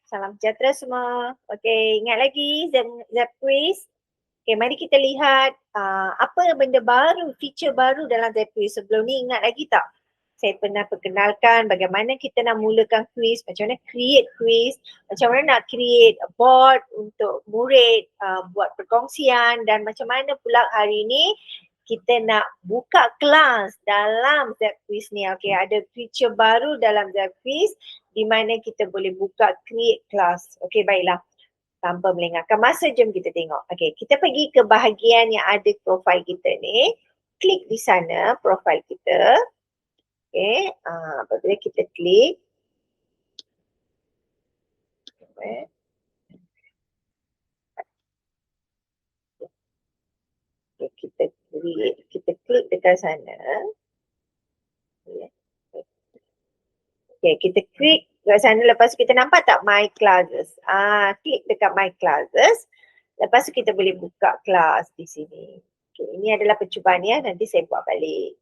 Salam sejahtera semua. Okey, ingat lagi Zap Quiz. Okey, mari kita lihat apa benda baru, feature baru dalam Zap Quiz. Sebelum ni ingat lagi tak? Saya pernah perkenalkan bagaimana kita nak mulakan quiz, macam mana create quiz, macam mana nak create a board untuk murid, buat perkongsian dan macam mana pula hari ni kita nak buka kelas dalam Zap Quiz ni. Okey, ada feature baru dalam Zap Quiz di mana kita boleh buka create class. Okey, baiklah. Tanpa melengahkan masa, jom kita tengok. Okey, kita pergi ke bahagian yang ada profil kita ni. Klik di sana profil kita. Okey, apabila kita klik. Okay, kita klik dekat sana. Okay, kita klik dekat sana, lepas tu kita nampak tak my classes. Klik dekat my classes. Lepas tu kita boleh buka kelas di sini. Okay, ini adalah percubaan ya, nanti saya buat balik.